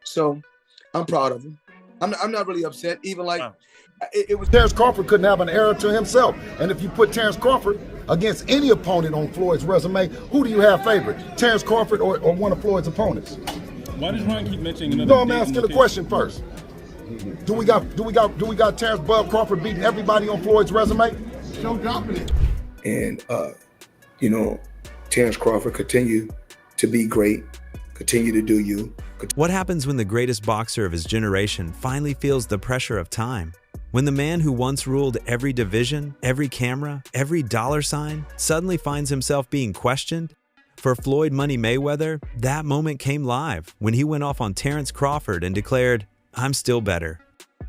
So I'm proud of him. I'm not really upset. Even like it was. Terence Crawford couldn't have an error to himself. And if you put Terence Crawford against any opponent on Floyd's resume, who do you have favorite? Terence Crawford or one of Floyd's opponents? Why does Ron keep mentioning another? No, I'm asking the question first. Do we got Terence Bud Crawford beating everybody on Floyd's resume? Show dropping it. And you know, Terence Crawford continue to be great, continue to do you. What happens when the greatest boxer of his generation finally feels the pressure of time? When the man who once ruled every division, every camera, every dollar sign suddenly finds himself being questioned? For Floyd Money Mayweather, that moment came live when he went off on Terence Crawford and declared, "I'm still better."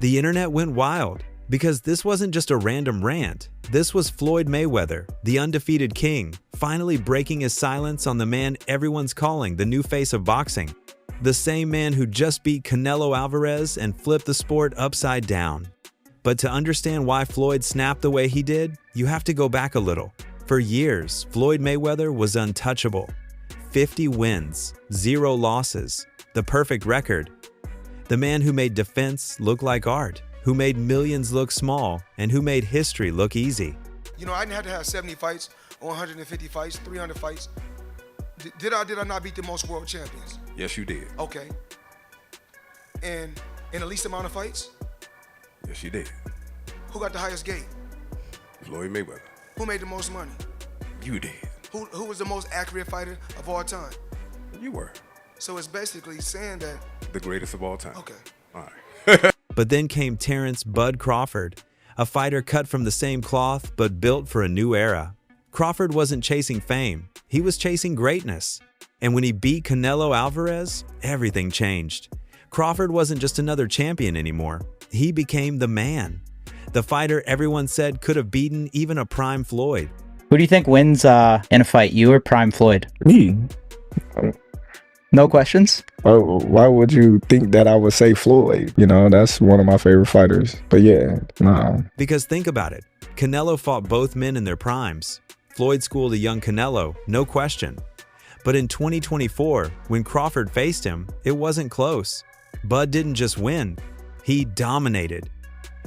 The internet went wild because this wasn't just a random rant. This was Floyd Mayweather, the undefeated king, finally breaking his silence on the man everyone's calling the new face of boxing. The same man who just beat Canelo Alvarez and flipped the sport upside down. But to understand why Floyd snapped the way he did, you have to go back a little. For years, Floyd Mayweather was untouchable. 50 wins, 0 losses, the perfect record. The man who made defense look like art, who made millions look small, and who made history look easy. You know, I didn't have to have 70 fights, or 150 fights, 300 fights. Did I not beat the most world champions? Yes, you did. Okay. And in the least amount of fights? Yes, you did. Who got the highest gate? Floyd Mayweather. Who made the most money? You did. Who was the most accurate fighter of all time? You were. So it's basically saying that... The greatest of all time. Okay. All right. But then came Terence "Bud" Crawford, a fighter cut from the same cloth but built for a new era. Crawford wasn't chasing fame, he was chasing greatness. And when he beat Canelo Alvarez, everything changed. Crawford wasn't just another champion anymore, he became the man. The fighter everyone said could have beaten even a prime Floyd. Who do you think wins in a fight, you or prime Floyd? Me. No questions? Why would you think that I would say Floyd? You know, that's one of my favorite fighters. But yeah, no. Because think about it. Canelo fought both men in their primes. Floyd schooled a young Canelo, no question. But in 2024, when Crawford faced him, it wasn't close. Bud didn't just win, he dominated.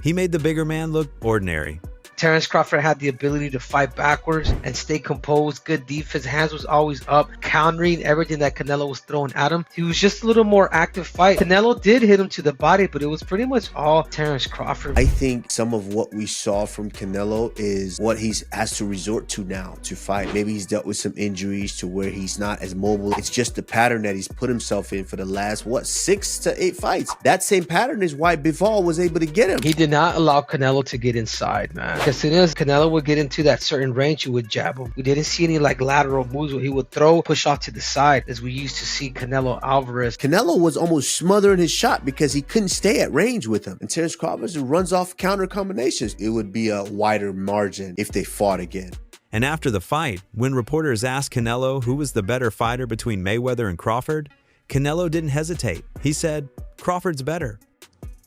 He made the bigger man look ordinary. Terence Crawford had the ability to fight backwards and stay composed, good defense, hands was always up, countering everything that Canelo was throwing at him. He was just a little more active fight. Canelo did hit him to the body, but it was pretty much all Terence Crawford. I think some of what we saw from Canelo is what he has to resort to now to fight. Maybe he's dealt with some injuries to where he's not as mobile. It's just the pattern that he's put himself in for the last, 6 to 8 fights. That same pattern is why Bivol was able to get him. He did not allow Canelo to get inside, man. As soon as Canelo would get into that certain range, you would jab him. We didn't see any like lateral moves where he would throw, push off to the side as we used to see Canelo Alvarez. Canelo was almost smothering his shot because he couldn't stay at range with him. And Terence Crawford runs off counter combinations. It would be a wider margin if they fought again. And after the fight, when reporters asked Canelo who was the better fighter between Mayweather and Crawford, Canelo didn't hesitate. He said, "Crawford's better."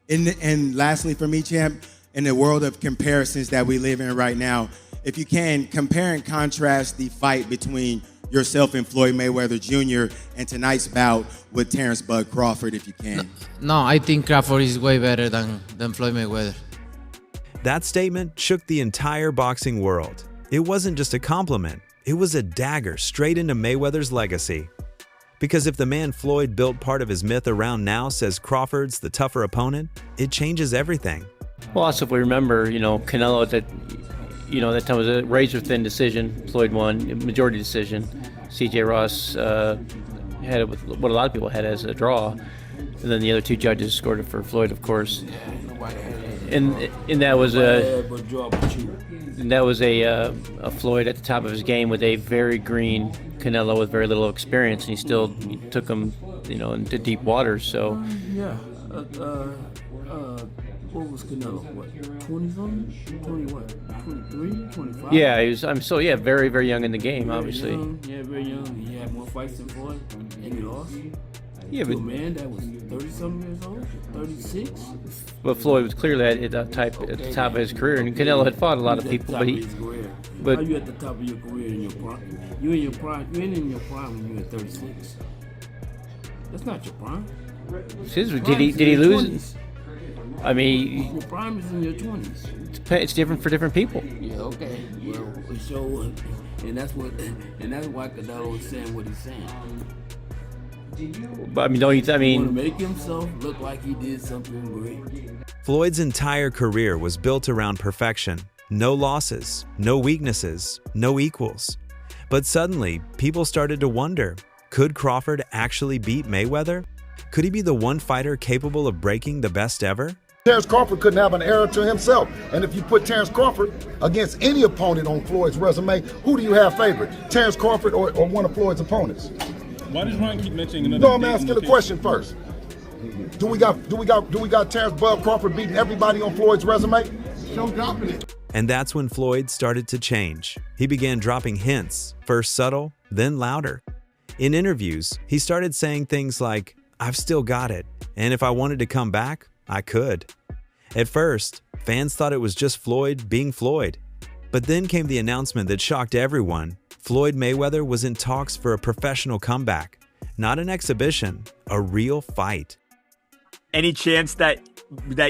And lastly for me, champ, in the world of comparisons that we live in right now, if you can, compare and contrast the fight between yourself and Floyd Mayweather Jr. and tonight's bout with Terence "Bud" Crawford, if you can. No, I think Crawford is way better than Floyd Mayweather. That statement shook the entire boxing world. It wasn't just a compliment, it was a dagger straight into Mayweather's legacy. Because if the man Floyd built part of his myth around now says Crawford's the tougher opponent, it changes everything. Well, also if we remember, Canelo that time was a razor-thin decision. Floyd won, majority decision. C.J. Ross had it with what a lot of people had as a draw. And then the other 2 judges scored it for Floyd, of course. And that was a Floyd at the top of his game with a very green Canelo with very little experience, and he took him, into deep waters. So. What was Canelo? What, 20-something? 20 what? 23, 25? Yeah, he was. Very, very young in the game, obviously. Very young. He had more fights than Floyd, and he lost. Yeah, but a man that was 30-something years old, 36. But Floyd was clearly at the top of his career, and Canelo had fought a lot of people, but he. But how you at the top of your career in your prime? You in your prime. You ain't in your prime when you were 36. That's not your prime. Did he lose? I mean, Your prime is in your 20s. it's different for different people. Yeah, okay. Well, so, and that's why Canelo is saying what he's saying. But I mean, don't you? I He want mean, to make himself look like he did something great. Floyd's entire career was built around perfection. No losses, no weaknesses, no equals. But suddenly, people started to wonder, could Crawford actually beat Mayweather? Could he be the one fighter capable of breaking the best ever? Terence Crawford couldn't have an error to himself. And if you put Terence Crawford against any opponent on Floyd's resume, who do you have favorite? Terence Crawford or one of Floyd's opponents? Why does Ron keep mentioning another? No, I'm asking the question first. Do we got Terence Bud Crawford beating everybody on Floyd's resume? And that's when Floyd started to change. He began dropping hints, first subtle, then louder. In interviews, he started saying things like, "I've still got it, and if I wanted to come back, I could." At first, fans thought it was just Floyd being Floyd. But then came the announcement that shocked everyone. Floyd Mayweather was in talks for a professional comeback. Not an exhibition, a real fight. Any chance that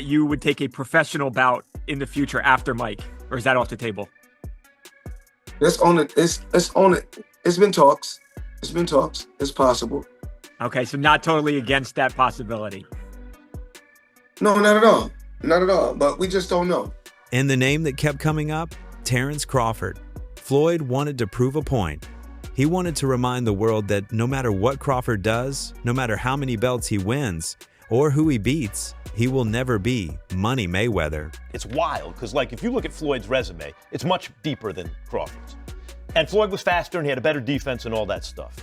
you would take a professional bout in the future after Mike? Or is that off the table? Let's own it. Let's own it. It's been talks. It's been talks. It's possible. Okay, so not totally against that possibility. No, not at all. Not at all. But we just don't know. And the name that kept coming up? Terence Crawford. Floyd wanted to prove a point. He wanted to remind the world that no matter what Crawford does, no matter how many belts he wins, or who he beats, he will never be Money Mayweather. It's wild, because like if you look at Floyd's resume, it's much deeper than Crawford's. And Floyd was faster and he had a better defense and all that stuff.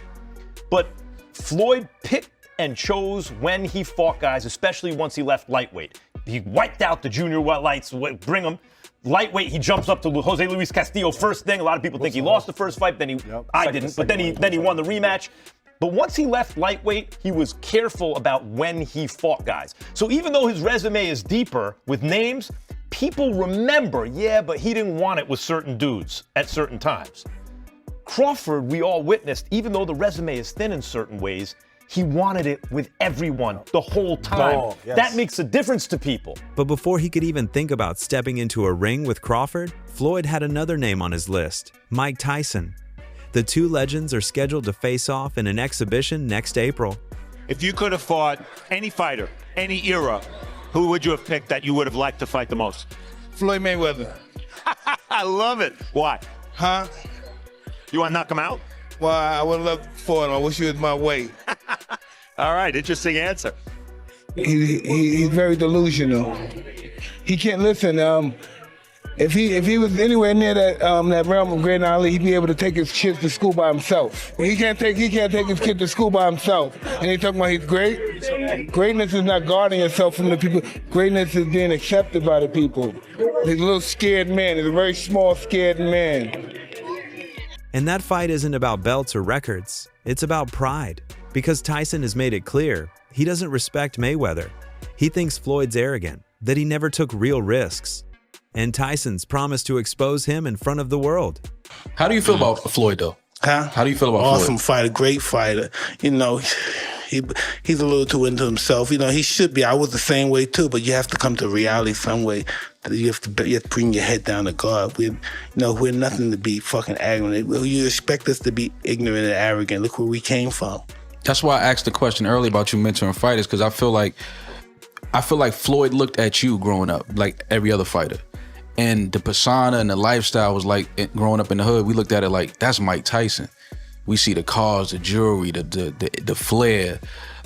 But Floyd picked and chose when he fought guys, especially once he left lightweight. He wiped out the junior lights, bring him. Lightweight, he jumps up to Jose Luis Castillo first thing. A lot of people think he lost the first fight, I didn't, but then he won the rematch. But once he left lightweight, he was careful about when he fought guys. So even though his resume is deeper with names, people remember, yeah, but he didn't want it with certain dudes at certain times. Crawford, we all witnessed, even though the resume is thin in certain ways, he wanted it with everyone the whole time. Oh, yes. That makes a difference to people. But before he could even think about stepping into a ring with Crawford, Floyd had another name on his list, Mike Tyson. The two legends are scheduled to face off in an exhibition next April. If you could have fought any fighter, any era, who would you have picked that you would have liked to fight the most? Floyd Mayweather. I love it. Why? Huh? You want to knock him out? Well, I would love for him. I wish he was my weight. All right, interesting answer. He's very delusional. He can't listen. If he was anywhere near that realm of great knowledge, he'd be able to take his kids to school by himself. He can't take his kid to school by himself. And he's talking about he's great. Greatness is not guarding yourself from the people. Greatness is being accepted by the people. He's a little scared man. He's a very small, scared man. And that fight isn't about belts or records. It's about pride. Because Tyson has made it clear, he doesn't respect Mayweather. He thinks Floyd's arrogant, that he never took real risks. And Tyson's promised to expose him in front of the world. How do you feel about Floyd, though? Huh? How do you feel about Floyd? Awesome fighter, great fighter. You know, he's a little too into himself. You know, he should be. I was the same way too, but you have to come to reality some way. You have to bring your head down to God. We're nothing to be fucking arrogant. You expect us to be ignorant and arrogant. Look where we came from. That's why I asked the question earlier about you mentoring fighters, because I feel like Floyd looked at you growing up like every other fighter. And the persona and the lifestyle was like, growing up in the hood, we looked at it like, that's Mike Tyson. We see the cars, the jewelry, the flair.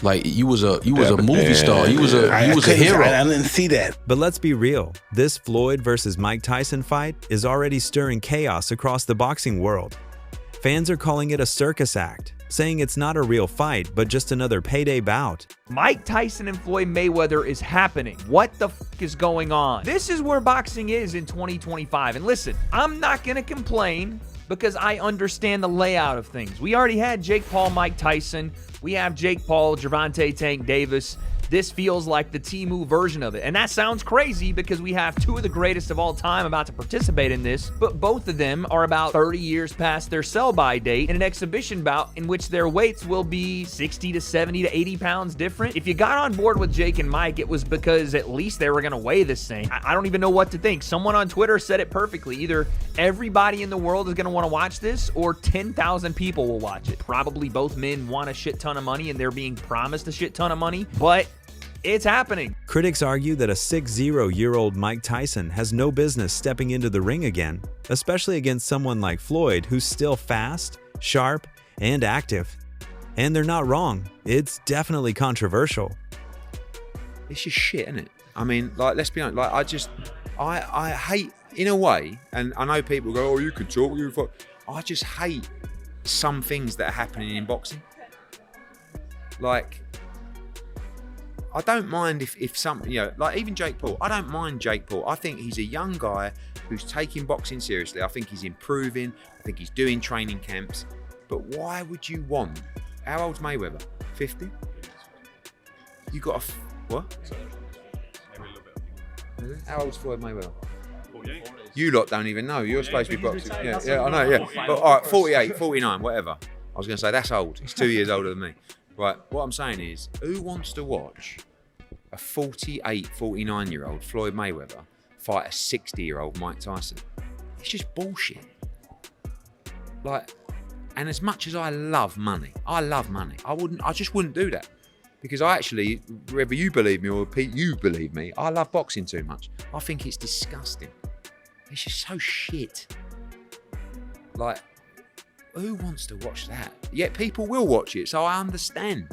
Like you was a movie star. You was a hero. I didn't see that. But let's be real. This Floyd versus Mike Tyson fight is already stirring chaos across the boxing world. Fans are calling it a circus act, saying it's not a real fight, but just another payday bout. Mike Tyson and Floyd Mayweather is happening. What the fuck is going on? This is where boxing is in 2025. And listen, I'm not going to complain because I understand the layout of things. We already had Jake Paul, Mike Tyson. We have Jake Paul, Gervonta Tank Davis. This feels like the Temu version of it. And that sounds crazy because we have two of the greatest of all time about to participate in this, but both of them are about 30 years past their sell-by date in an exhibition bout in which their weights will be 60 to 70 to 80 pounds different. If you got on board with Jake and Mike, it was because at least they were going to weigh the same. I don't even know what to think. Someone on Twitter said it perfectly. Either everybody in the world is going to want to watch this or 10,000 people will watch it. Probably both men want a shit ton of money and they're being promised a shit ton of money, but it's happening. Critics argue that a 60-year-old Mike Tyson has no business stepping into the ring again, especially against someone like Floyd, who's still fast, sharp, and active. And they're not wrong. It's definitely controversial. It's just shit, isn't it? I mean, like, let's be honest. Like, I hate, in a way, and I know people go, "Oh, you can talk, you fuck." I just hate some things that are happening in boxing. Like, I don't mind if some, you know, like even Jake Paul. I don't mind Jake Paul. I think he's a young guy who's taking boxing seriously. I think he's improving. I think he's doing training camps. But why would you want? How old's Mayweather? 50? You got a what? How old's Floyd Mayweather? 48. You lot don't even know. You're supposed to be boxing. Yeah, I know. Yeah, but all right, 48, 49, whatever. I was going to say that's old. He's 2 years older than me. Right, what I'm saying is, who wants to watch a 48, 49-year-old Floyd Mayweather fight a 60-year-old Mike Tyson? It's just bullshit. Like, and as much as I love money, I just wouldn't do that. Because I actually, whether you believe me or Pete, you believe me, I love boxing too much. I think it's disgusting. It's just so shit. Like, who wants to watch that? Yet people will watch it, so I understand.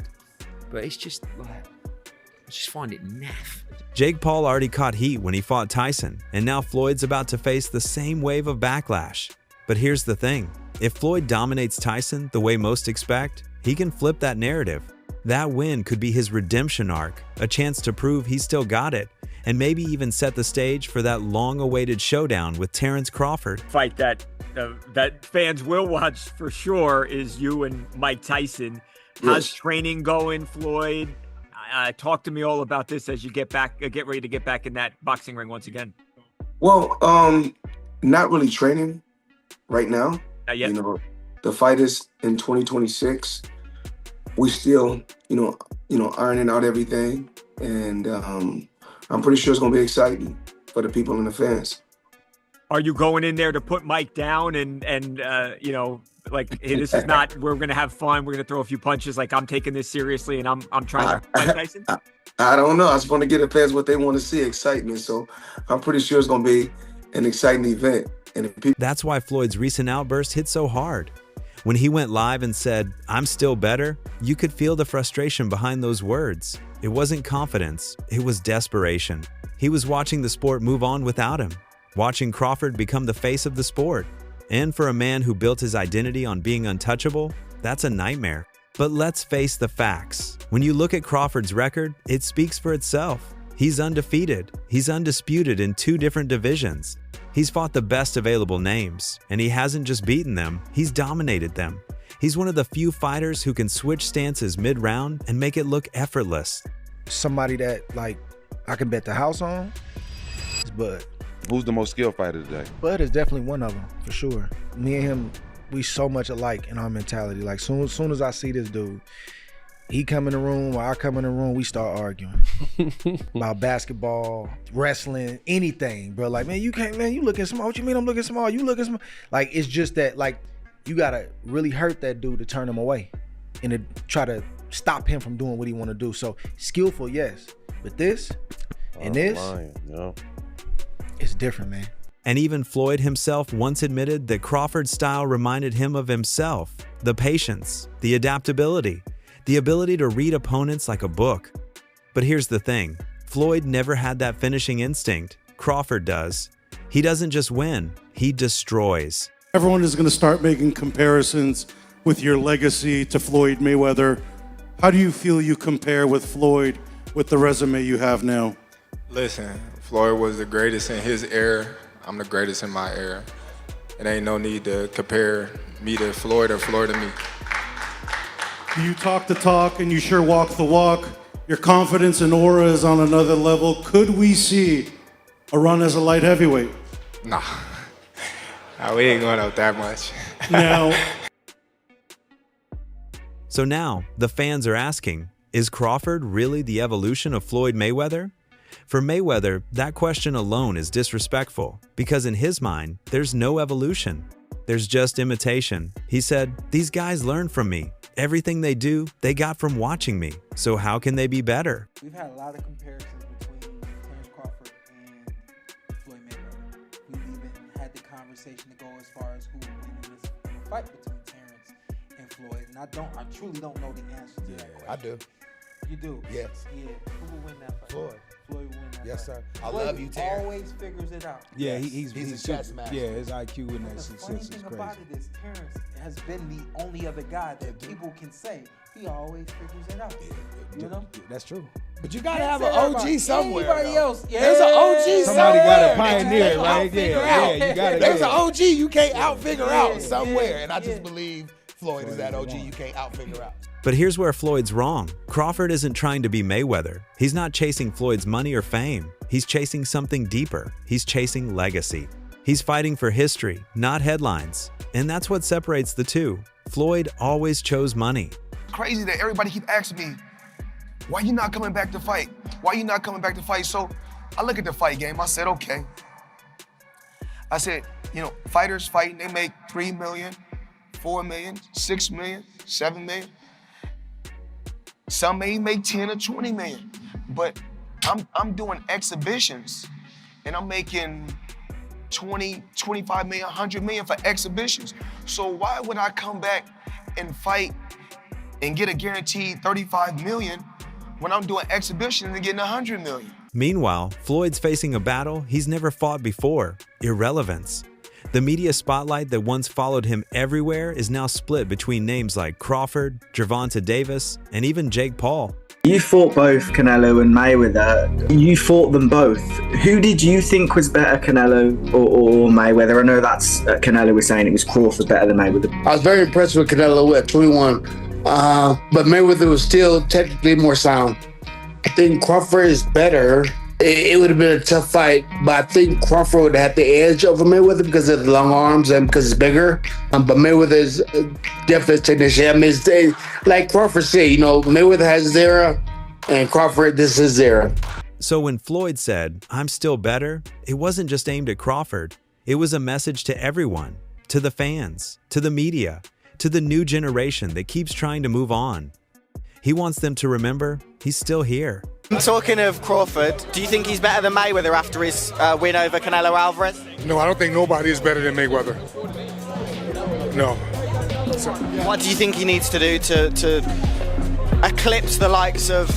But it's just like, I just find it naff. Jake Paul already caught heat when he fought Tyson, and now Floyd's about to face the same wave of backlash. But here's the thing. If Floyd dominates Tyson the way most expect, he can flip that narrative. That win could be his redemption arc, a chance to prove he's still got it, and maybe even set the stage for that long-awaited showdown with Terence Crawford. Fight that fans will watch for sure is you and Mike Tyson. How's training going, Floyd? Talk to me all about this as you get ready to get back in that boxing ring once again. Well, not really training right now. Not yet. You know, the fight is in 2026. We still, ironing out everything, and I'm pretty sure it's gonna be exciting for the people and the fans. Are you going in there to put Mike down and like, hey, this is not, we're going to have fun, we're going to throw a few punches, like I'm taking this seriously and I'm trying to fight Tyson? I don't know. I just want to give the fans what they want to see, excitement. So I'm pretty sure it's going to be an exciting event. That's why Floyd's recent outburst hit so hard. When he went live and said, "I'm still better," you could feel the frustration behind those words. It wasn't confidence, it was desperation. He was watching the sport move on without him, watching Crawford become the face of the sport. And for a man who built his identity on being untouchable, that's a nightmare. But let's face the facts. When you look at Crawford's record, it speaks for itself. He's undefeated. He's undisputed in 2 different divisions. He's fought the best available names, and he hasn't just beaten them, he's dominated them. He's one of the few fighters who can switch stances mid-round and make it look effortless. Somebody that, like, I can bet the house on is Bud. Who's the most skilled fighter today? Bud is definitely one of them, for sure. Me and him, we so much alike in our mentality. Like, soon as I see this dude, he come in the room, or I come in the room, we start arguing about basketball, wrestling, anything, bro. Like, man, you can't, man, you looking small. What you mean I'm looking small? You looking small. Like, it's just that, like, you gotta really hurt that dude to turn him away and to try to stop him from doing what he want to do. So, skillful, yes. But this and this, it's different, man. And even Floyd himself once admitted that Crawford's style reminded him of himself. The patience, the adaptability, the ability to read opponents like a book. But here's the thing, Floyd never had that finishing instinct. Crawford does. He doesn't just win, he destroys. Everyone is going to start making comparisons with your legacy to Floyd Mayweather. How do you feel you compare with Floyd with the resume you have now? Listen, Floyd was the greatest in his era. I'm the greatest in my era. It ain't no need to compare me to Floyd or Floyd to me. You talk the talk and you sure walk the walk. Your confidence and aura is on another level. Could we see a run as a light heavyweight? Nah. We ain't going up that much. Now, So now, the fans are asking, is Crawford really the evolution of Floyd Mayweather? For Mayweather, that question alone is disrespectful, because in his mind, there's no evolution. There's just imitation. He said, "These guys learn from me. Everything they do, they got from watching me. So how can they be better?" We've had a lot of comparisons between Terence Crawford and Floyd Mayweather. We've even had the conversation to go as far as who would win in this fight between Terence and Floyd. And I truly don't know the answer to that question. I do. You do? Yes. Yeah. Who will win that fight? Floyd. Floyd will win that Yes, fight. sir. I Floyd love you, Terrence. always figures it out. Yeah, he's a chess master. Yeah, his IQ in that The sense funny is thing crazy. about it is Terence has been the only other guy that people can say he always figures it out. You know? That's true. But you gotta Can't have say an OG everybody- somewhere. Anybody though. else? There's an OG Somebody somewhere. gotta that pioneer you it, can't right? out-figure Yeah, out. yeah, you gotta There's get an it. OG you can't out-figure out Yeah, somewhere. yeah, And I just yeah. believe Floyd is that OG you can't out-figure out. But here's where Floyd's wrong. Crawford isn't trying to be Mayweather. He's not chasing Floyd's money or fame. He's chasing something deeper. He's chasing legacy. He's fighting for history, not headlines. And that's what separates the two. Floyd always chose money. Crazy that everybody keep asking me, why you not coming back to fight? Why you not coming back to fight? So I look at the fight game, I said, okay. I said, fighters fighting, they make 3 million, 4 million, 6 million, 7 million. Some may make 10 or 20 million. But I'm doing exhibitions and I'm making 20, 25 million, 100 million for exhibitions. So why would I come back and fight and get a guaranteed 35 million when I'm doing exhibitions and getting 100 million? Meanwhile, Floyd's facing a battle he's never fought before: irrelevance. The media spotlight that once followed him everywhere is now split between names like Crawford, Gervonta Davis, and even Jake Paul. You fought both Canelo and Mayweather. You fought them both. Who did you think was better, Canelo or Mayweather? I know that's Canelo was saying it was Crawford better than Mayweather. I was very impressed with Canelo at 21, but Mayweather was still technically more sound. I think Crawford is better. It would have been a tough fight, but I think Crawford would have the edge over Mayweather because of the long arms and because it's bigger. But Mayweather is definitely a technician. I mean, like Crawford said, Mayweather has his era, and Crawford, this is his era. So when Floyd said, "I'm still better," it wasn't just aimed at Crawford. It was a message to everyone, to the fans, to the media, to the new generation that keeps trying to move on. He wants them to remember he's still here. Talking of Crawford, do you think he's better than Mayweather after his win over Canelo Alvarez? No, I don't think nobody is better than Mayweather. No. What do you think he needs to do to eclipse the likes of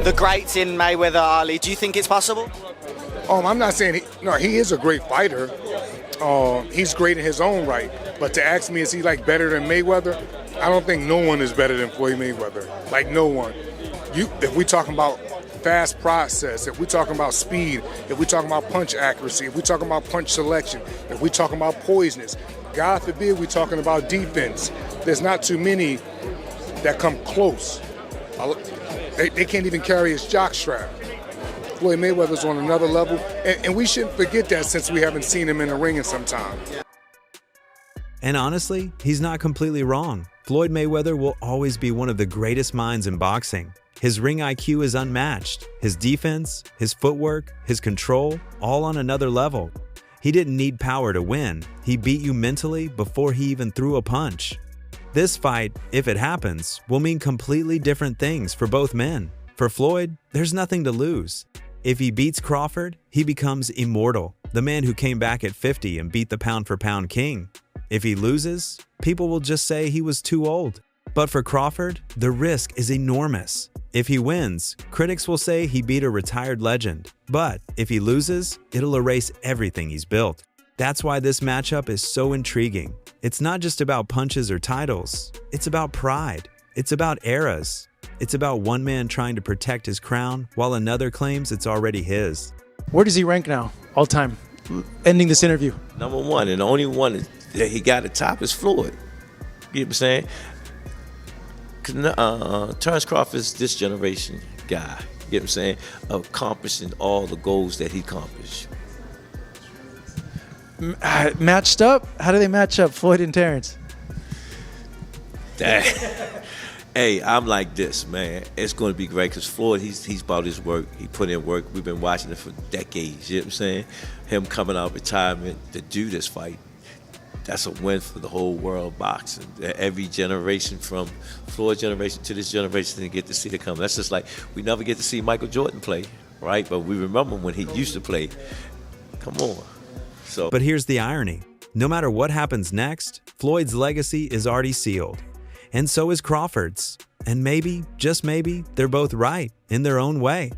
the greats in Mayweather, Ali? Do you think it's possible? I'm not saying he is a great fighter. He's great in his own right. But to ask me, is he better than Mayweather? I don't think no one is better than Floyd Mayweather. No one. If we talking about fast process, if we talking about speed, if we talking about punch accuracy, if we talking about punch selection, if we talking about poisonous, God forbid we talking about defense. There's not too many that come close. They can't even carry his jockstrap. Floyd Mayweather's on another level, and we shouldn't forget that since we haven't seen him in the ring in some time. And honestly, he's not completely wrong. Floyd Mayweather will always be one of the greatest minds in boxing. His ring IQ is unmatched. His defense, his footwork, his control, all on another level. He didn't need power to win. He beat you mentally before he even threw a punch. This fight, if it happens, will mean completely different things for both men. For Floyd, there's nothing to lose. If he beats Crawford, he becomes immortal, the man who came back at 50 and beat the pound-for-pound king. If he loses, people will just say he was too old. But for Crawford, the risk is enormous. If he wins, critics will say he beat a retired legend. But if he loses, it'll erase everything he's built. That's why this matchup is so intriguing. It's not just about punches or titles. It's about pride. It's about eras. It's about one man trying to protect his crown while another claims it's already his. Where does he rank now, all time? Ending this interview. Number one, and the only one that he got at top is Floyd. You know what I'm saying? Terence Crawford is this generation. guy. You get what I'm saying? Accomplishing all the goals that he accomplished. Matched up? How do they match up, Floyd and Terence? Hey, I'm like this, man. It's going to be great because Floyd, he's about his work. He put in work. We've been watching it for decades. You know what I'm saying? Him coming out of retirement to do this fight, that's a win for the whole world of boxing. Every generation from Floyd's generation to this generation didn't get to see it come. That's just like we never get to see Michael Jordan play, right? But we remember when he used to play. Come on. So. But here's the irony. No matter what happens next, Floyd's legacy is already sealed. And so is Crawford's. And maybe, just maybe, they're both right in their own way.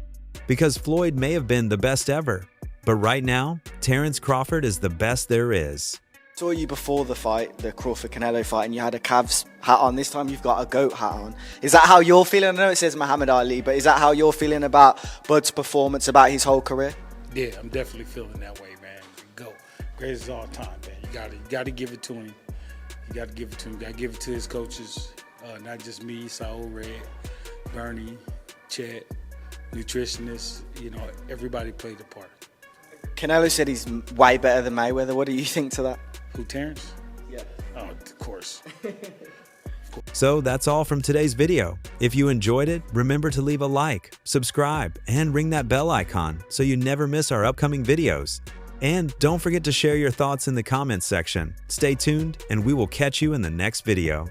Because Floyd may have been the best ever. But right now, Terence Crawford is the best there is. Saw you before the fight, the Crawford-Canelo fight, and you had a Cavs hat on. This time you've got a GOAT hat on. Is that how you're feeling? I know it says Muhammad Ali, but is that how you're feeling about Bud's performance, about his whole career? Yeah, I'm definitely feeling that way, man. GOAT. Greatest of all time, man. You gotta give it to him. You gotta give it to him. You gotta give it to his coaches. Not just me, Saul Red, Bernie, Chet, nutritionists. You know, everybody played a part. Canelo said he's way better than Mayweather. What do you think to that? Who, Terence? Yeah. Oh, of course. So that's all from today's video. If you enjoyed it, remember to leave a like, subscribe, and ring that bell icon so you never miss our upcoming videos. And don't forget to share your thoughts in the comments section. Stay tuned, and we will catch you in the next video.